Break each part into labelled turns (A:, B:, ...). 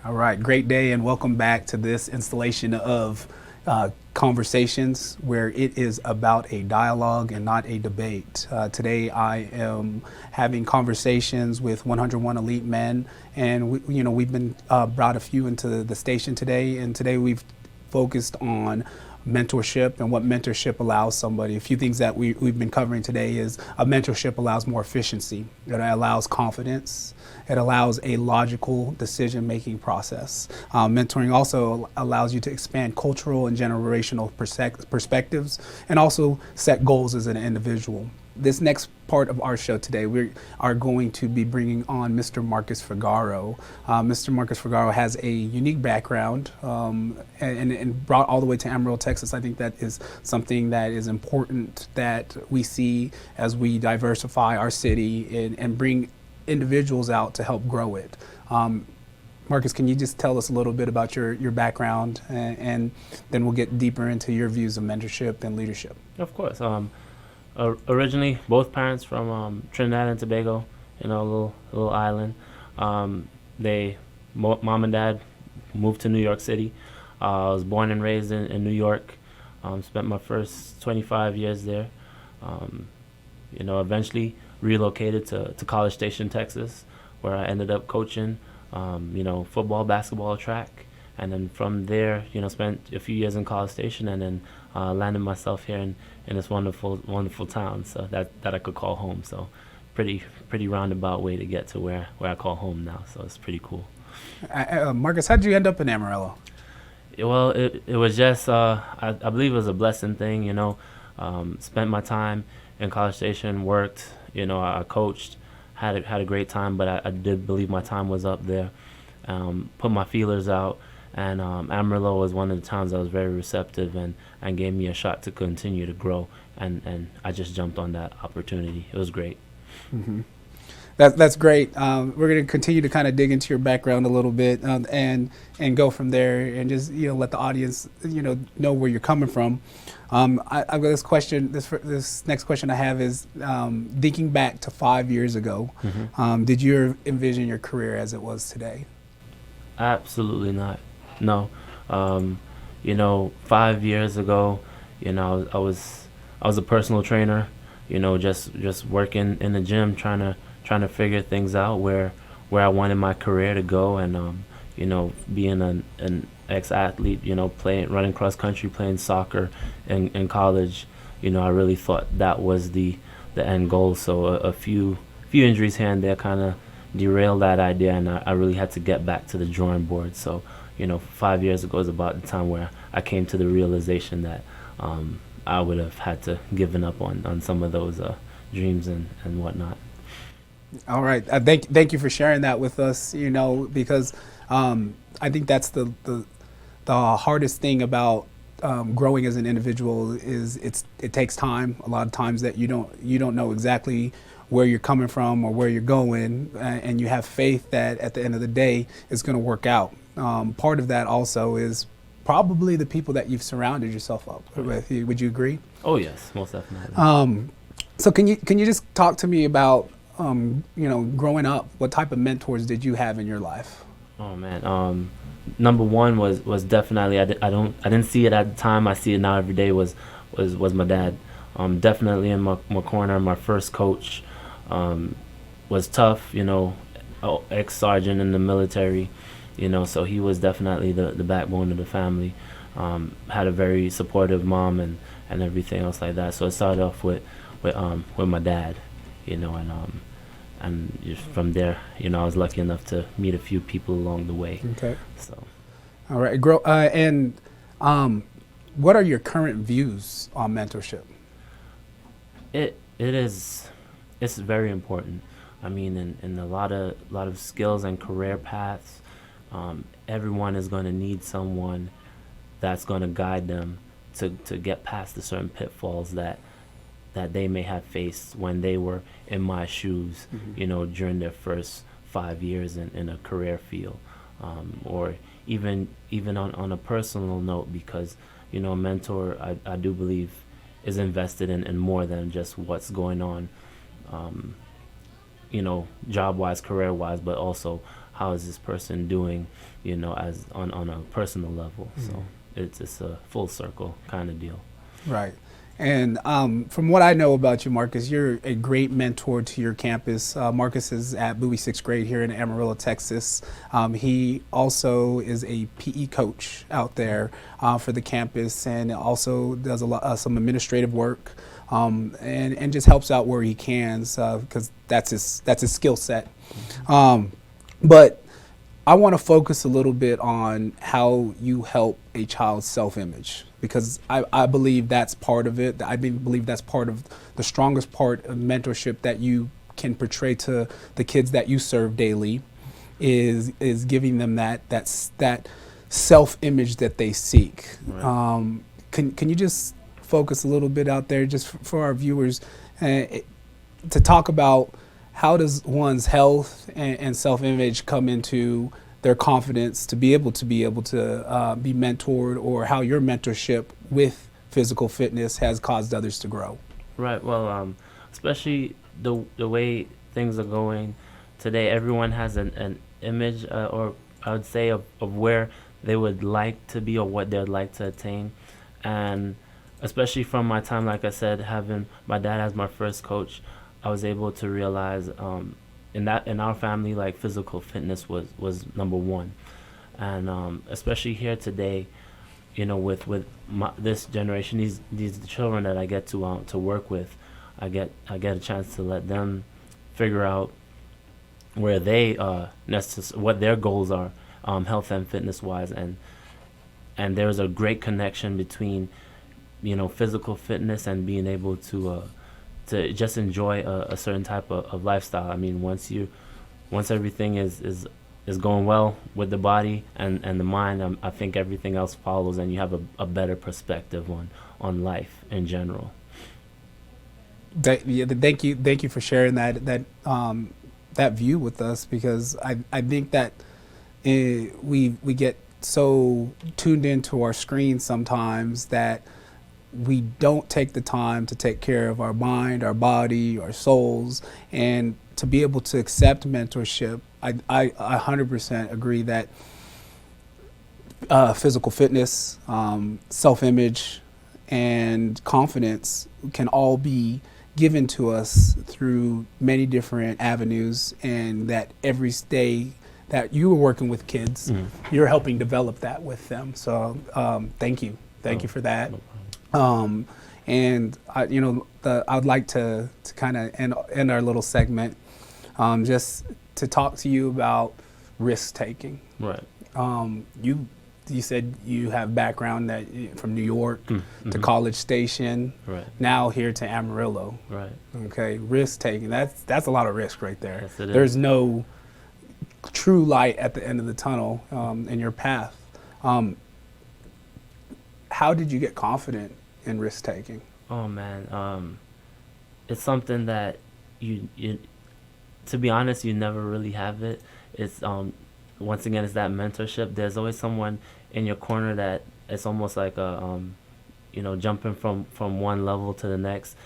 A: All right, great day, and welcome back to this installation of Conversations, where it is about a dialogue and not a debate. Today, I am having conversations with 101 elite men, and we've been brought a few into the station today, and today we've focused on mentorship and what mentorship allows somebody. A few things that we've been covering today is a mentorship allows more efficiency. It allows confidence. It allows a logical decision-making process. Mentoring also allows you to expand cultural and generational perspectives and also set goals as an individual. This next part of our show today, we are going to be bringing on Mr. Marcus Figaro. Mr. Marcus Figaro has a unique background and brought all the way to Amarillo, Texas. I think that is something that is important that we see as we diversify our city and bring individuals out to help grow it. Marcus, can you just tell us a little bit about your background, and then we'll get deeper into your views of mentorship and leadership?
B: Of course. Originally, both parents from Trinidad and Tobago, a little island. Mom and dad moved to New York City. I was born and raised in New York. Spent my first 25 years there. Eventually relocated to College Station, Texas, where I ended up coaching, football, basketball, track. And then from there, spent a few years in College Station, and then landed myself here in this wonderful town, so that I could call home. So pretty roundabout way to get to where I call home now. So it's pretty cool.
A: Marcus, how did you end up in Amarillo?
B: Well, it was just I believe it was a blessing thing. Spent my time in College Station, worked. I coached, had a great time, but I did believe my time was up there. Put my feelers out. And Amarillo was one of the towns that was very receptive and gave me a shot to continue to grow. And I just jumped on that opportunity. It was great.
A: Mm-hmm. That's great. We're going to continue to kind of dig into your background a little bit and go from there and just let the audience know where you're coming from. I've got this question. This next question I have is thinking back to 5 years ago.
B: Mm-hmm.
A: Did you envision your career as it was today?
B: Absolutely not. No. 5 years ago, I was a personal trainer, just working in the gym, trying to figure things out where I wanted my career to go, and being an ex-athlete, running cross country, playing soccer in college, I really thought that was the end goal. So a few injuries here and there kind of derailed that idea, and I really had to get back to the drawing board. So 5 years ago is about the time where I came to the realization that I would have had to given up on some of those dreams and whatnot.
A: All right. Thank you for sharing that with us, because I think that's the hardest thing about growing as an individual is it takes time. A lot of times that you don't know exactly where you're coming from or where you're going, and you have faith that at the end of the day it's going to work out. Part of that also is probably the people that you've surrounded yourself up with. Would you agree?
B: Oh yes, most definitely.
A: So can you just talk to me about growing up? What type of mentors did you have in your life?
B: Oh man, number one was definitely I didn't see it at the time. I see it now every day. Was my dad. Definitely in my corner. My first coach was tough. Ex-sergeant in the military. So he was definitely the backbone of the family. Had a very supportive mom and everything else like that. So it started off with my dad, and just from there, I was lucky enough to meet a few people along the way.
A: Okay.
B: So.
A: All right. What are your current views on mentorship?
B: It's very important. I mean, in a lot of skills and career paths, everyone is going to need someone that's going to guide them to get past the certain pitfalls that they may have faced when they were in my shoes,
A: Mm-hmm.
B: During their first 5 years in a career field, or even on a personal note, because a mentor, I do believe, is invested in more than just what's going on, job-wise, career-wise, but also how is this person doing, as on a personal level. So it's a full circle kind of deal.
A: Right. And from what I know about you, Marcus, you're a great mentor to your campus. Marcus is at Bowie 6th grade here in Amarillo, Texas. He also is a PE coach out there for the campus, and also does some administrative work, and just helps out where he can, because that's his skill set. But I want to focus a little bit on how you help a child's self-image, because I believe that's part of it. I believe that's part of the strongest part of mentorship that you can portray to the kids that you serve daily, is giving them that self-image that they seek.
B: Right.
A: Can you just focus a little bit out there, just for our viewers, to talk about how does one's health and self-image come into their confidence to be able to be mentored, or how your mentorship with physical fitness has caused others to grow?
B: Right. Well, especially the way things are going today, everyone has an image, or I would say of where they would like to be or what they'd like to attain. And especially from my time, like I said, having my dad as my first coach, I was able to realize in our family, like, physical fitness was number one. And especially here today, with this generation, these children that I get to work with, I get a chance to let them figure out where they what their goals are, health and fitness wise, and there's a great connection between physical fitness and being able to just enjoy a certain type of lifestyle. I mean, once everything is going well with the body and the mind, I think everything else follows, and you have a better perspective on life in general.
A: Thank you for sharing that view with us, because I think that we get so tuned into our screens sometimes that we don't take the time to take care of our mind, our body, our souls, and to be able to accept mentorship. I 100% agree that physical fitness, self-image, and confidence can all be given to us through many different avenues, and that every day that you are working with kids, you're helping develop that with them. So thank you for that.
B: No problem.
A: And I'd like to kind of end our little segment, just to talk to you about risk taking.
B: Right.
A: You said you have background from New York to College Station,
B: Right.
A: now here to Amarillo.
B: Right.
A: Okay, risk taking. That's a lot of risk right there.
B: Yes, it is.
A: There's no true light at the end of the tunnel in your path. How did you get confident in risk taking?
B: Oh man, it's something that you to be honest, you never really have it. It's once again, it's that mentorship. There's always someone in your corner that it's almost like a jumping from one level to the next.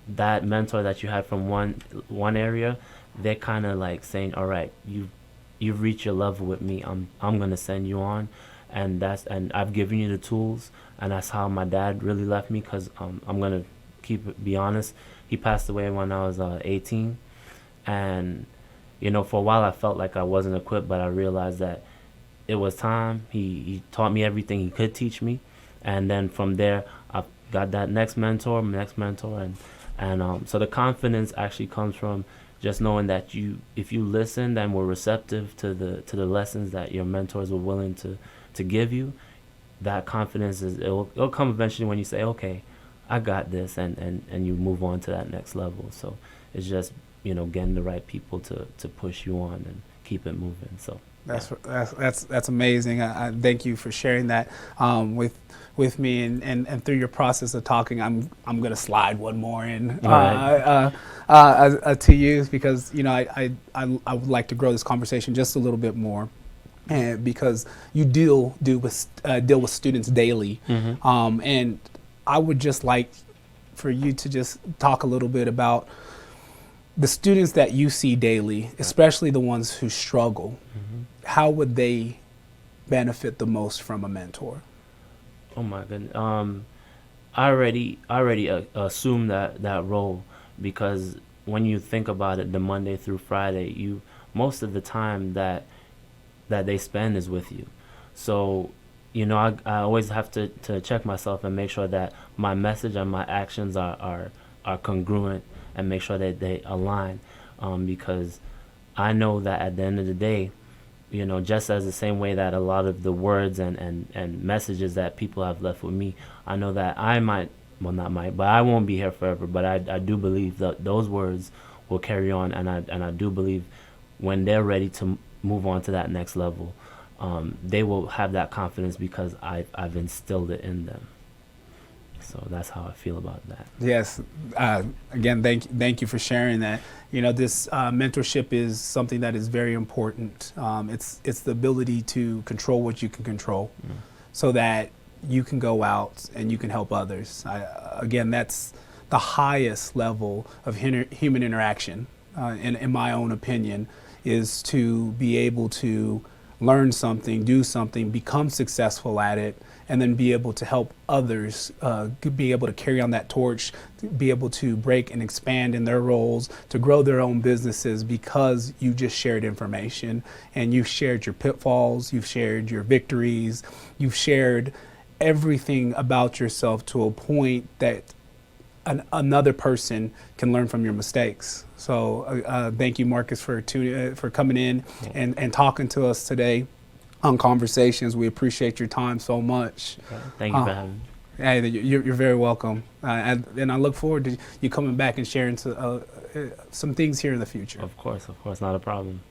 B: That mentor that you had from one area, they're kind of like saying, all right, you've reached your level with me. I'm gonna send you on, and I've given you the tools. And that's how my dad really left me, because I'm going to be honest, he passed away when I was 18. And, for a while I felt like I wasn't equipped, but I realized that it was time. He taught me everything he could teach me. And then from there, I got that next mentor. And so the confidence actually comes from just knowing that if you listened and were receptive to the lessons that your mentors were willing to give you, that confidence it'll come eventually when you say, okay, I got this, and you move on to that next level. So it's just getting the right people to push you on and keep it moving. So
A: that's amazing. I thank you for sharing that with me, and through your process of talking, I'm going to slide one more in to you, because I would like to grow this conversation just a little bit more. And because you deal with students daily, and I would just like for you to just talk a little bit about the students that you see daily, especially the ones who struggle. how would they benefit the most from a mentor?
B: Oh my goodness. I already assume that role, because when you think about it, the Monday through Friday, you most of the time that they spend is with you. So, I always have to check myself and make sure that my message and my actions are congruent, and make sure that they align, because I know that at the end of the day, just as the same way that a lot of the words and messages that people have left with me, I know that I might, well, not might, but I won't be here forever. But I do believe that those words will carry on, and I do believe when they're ready to move on to that next level, they will have that confidence because I've instilled it in them. So that's how I feel about that.
A: Yes. Again, thank you for sharing that. This mentorship is something that is very important. It's the ability to control what you can control, so that you can go out and you can help others. Again, that's the highest level of human interaction, in my own opinion, is to be able to learn something, do something, become successful at it, and then be able to help others, be able to carry on that torch, be able to break and expand in their roles, to grow their own businesses, because you just shared information and you've shared your pitfalls, you've shared your victories, you've shared everything about yourself to a point that another person can learn from your mistakes. So thank you, Marcus, for coming in and talking to us today on Conversations. We appreciate your time so much.
B: Thank you for having me.
A: Hey, you're very welcome. And I look forward to you coming back and sharing some things here in the future.
B: Of course, not a problem.